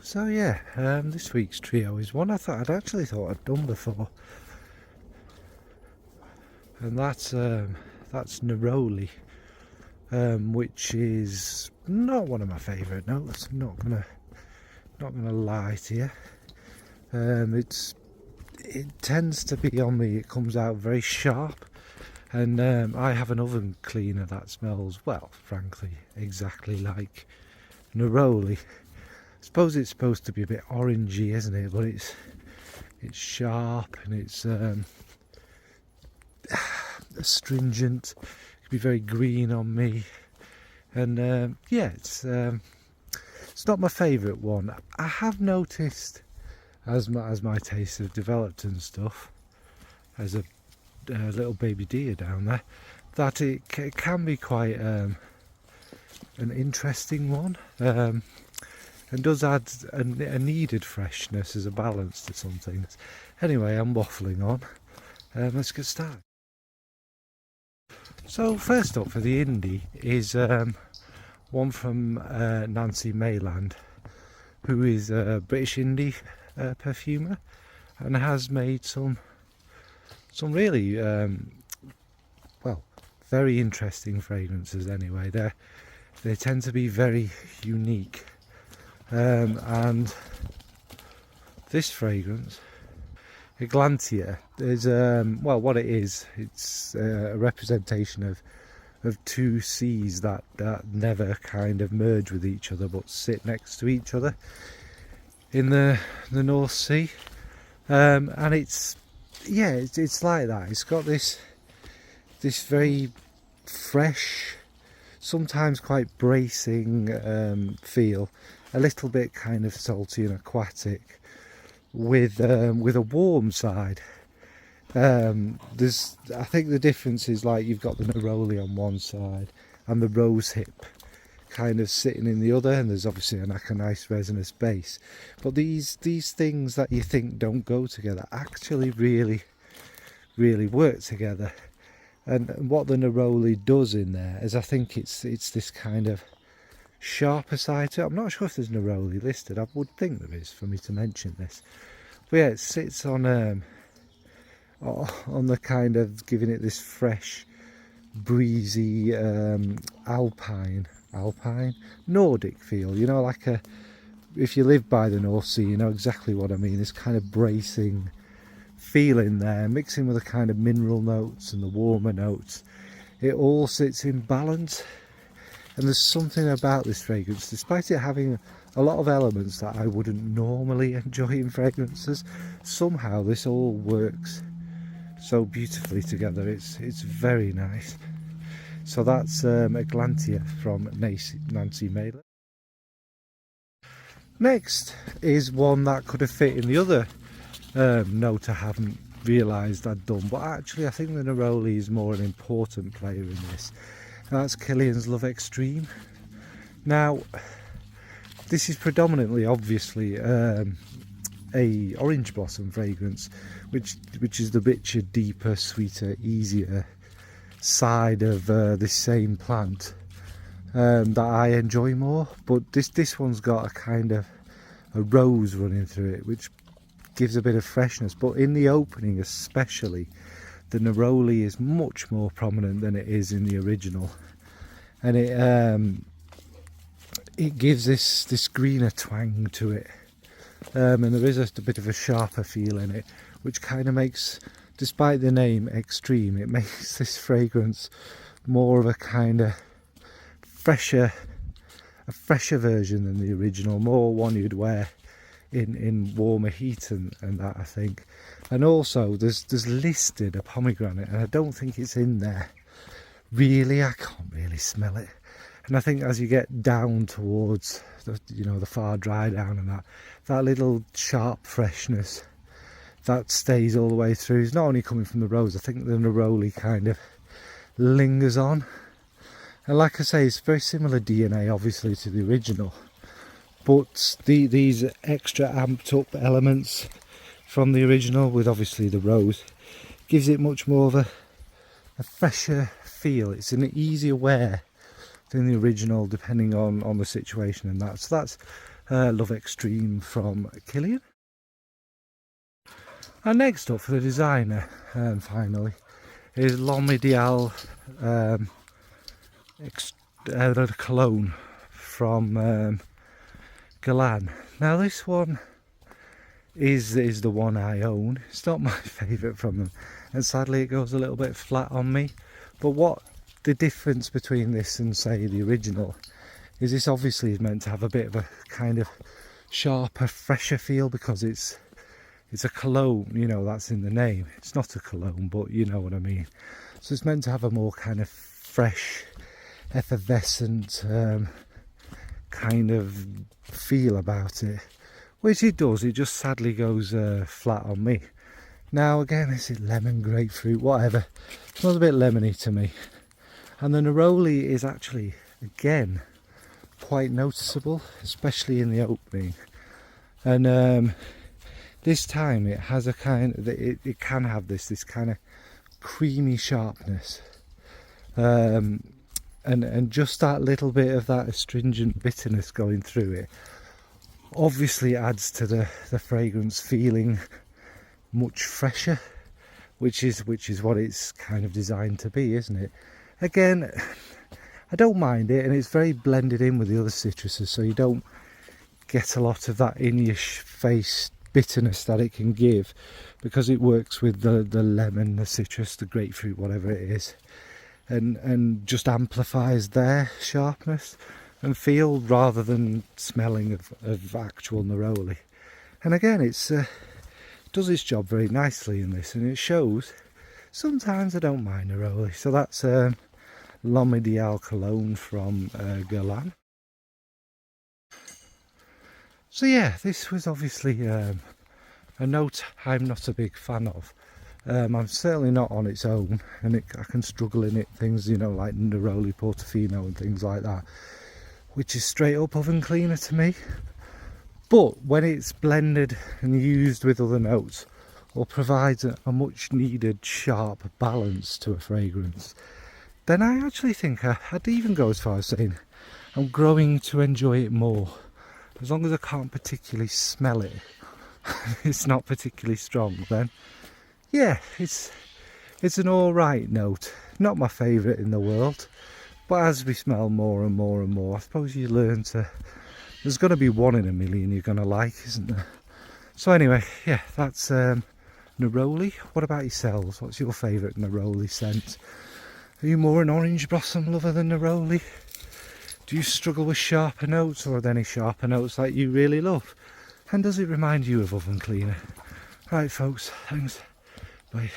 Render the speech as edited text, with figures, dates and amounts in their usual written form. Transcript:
So yeah, this week's trio is one I'd actually thought I'd done before, and that's Neroli, which is not one of my favourite notes. I'm not gonna lie to you. It tends to be on me. It comes out very sharp, and I have an oven cleaner that smells, well, frankly, exactly like Neroli. I suppose it's supposed to be a bit orangey, isn't it? But it's sharp, and it's astringent. It can be very green on me, and yeah, it's not my favourite one. I have noticed, as my tastes have developed and stuff, as a little baby deer down there, that it can be quite an interesting one. And does add a needed freshness as a balance to some things. Anyway, I'm waffling on. Let's get started. So first up for the indie is one from Nancy Mayland, who is a British indie perfumer and has made some really well, very interesting fragrances. Anyway, they tend to be very unique. And this fragrance, Eglantia, is well, what it is, it's a representation of two seas that never kind of merge with each other but sit next to each other in the North Sea, and it's like that. It's got this very fresh, sometimes quite bracing feel, a little bit kind of salty and aquatic, with a warm side. I think the difference is, like, you've got the Neroli on one side and the rose hip kind of sitting in the other, and there's obviously a nice resinous base. But these things that you think don't go together actually really work together. And what the Neroli does in there is, I think it's this kind of sharper side to it. I'm not sure if there's Neroli listed. I would think there is for me to mention this. But yeah, it sits on the kind of giving it this fresh, breezy, alpine Nordic feel. You know, like if you live by the North Sea, you know exactly what I mean. This kind of bracing feeling there, mixing with the kind of mineral notes and the warmer notes. It all sits in balance. And there's something about this fragrance, despite it having a lot of elements that I wouldn't normally enjoy in fragrances, somehow this all works so beautifully together. It's very nice. So that's Eglantia from Nancy Mayland. Next is one that could have fit in the other note I haven't realised I'd done, but actually I think the Neroli is more an important player in this. That's Kilian's Love Extreme. Now, this is predominantly, obviously, a orange blossom fragrance, which is the richer, deeper, sweeter, easier side of this same plant that I enjoy more. But this one's got a kind of a rose running through it, which gives a bit of freshness. But in the opening, especially, the Neroli is much more prominent than it is in the original, and it gives this greener twang to it, and there is a bit of a sharper feel in it, which kind of makes, despite the name Extreme, it makes this fragrance more of a kind of fresher version than the original, more one you'd wear in warmer heat and that, I think. And also there's listed a pomegranate, and I don't think it's in there really. I can't really smell it, and I think as you get down towards the far dry down, and that little sharp freshness that stays all the way through is not only coming from the rose. I think the Neroli kind of lingers on, and like I say, it's very similar DNA obviously to the original, but these extra amped up elements from the original, with obviously the rose, gives it much more of a fresher feel. It's an easier wear than the original, depending on the situation and that. So that's Love Extreme from Killian. And next up for the designer, finally, is L'Homme Cologne from Guerlain. Now this one is the one I own. It's not my favourite from them, and sadly it goes a little bit flat on me. But what the difference between this and say the original is, this obviously is meant to have a bit of a kind of sharper, fresher feel, because it's a cologne, you know, that's in the name. It's not a cologne, but you know what I mean. So it's meant to have a more kind of fresh, effervescent kind of feel about it, which it does. It just sadly goes flat on me. Now again, this is lemon, grapefruit, whatever. It smells a bit lemony to me. And the Neroli is actually, again, quite noticeable, especially in the opening. And this time it has a kind of, it can have this kind of creamy sharpness. And just that little bit of that astringent bitterness going through it obviously adds to the fragrance feeling much fresher, which is what it's kind of designed to be, isn't it? Again, I don't mind it, and it's very blended in with the other citruses, so you don't get a lot of that in your face bitterness that it can give, because it works with the lemon, the citrus, the grapefruit, whatever it is, and just amplifies their sharpness and feel, rather than smelling of actual Neroli. And again, it's does its job very nicely in this, and it shows. Sometimes I don't mind Neroli, so that's L'Homme Cologne from Guerlain. So yeah, this was obviously a note I'm not a big fan of. I'm certainly not on its own, and I can struggle in it, things, you know, like Neroli Portofino and things like that, which is straight up oven cleaner to me. But when it's blended and used with other notes, or provides a much needed sharp balance to a fragrance, then I actually think I'd even go as far as saying I'm growing to enjoy it more. As long as I can't particularly smell it, it's not particularly strong, then yeah, it's an alright note. Not my favourite in the world, but as we smell more and more and more, I suppose you learn to, there's going to be one in a million you're going to like, isn't there? So anyway, yeah, that's Neroli. What about yourselves? What's your favourite Neroli scent? Are you more an orange blossom lover than Neroli? Do you struggle with sharper notes, or are there any sharper notes that you really love? And does it remind you of oven cleaner? Right folks, thanks, bye.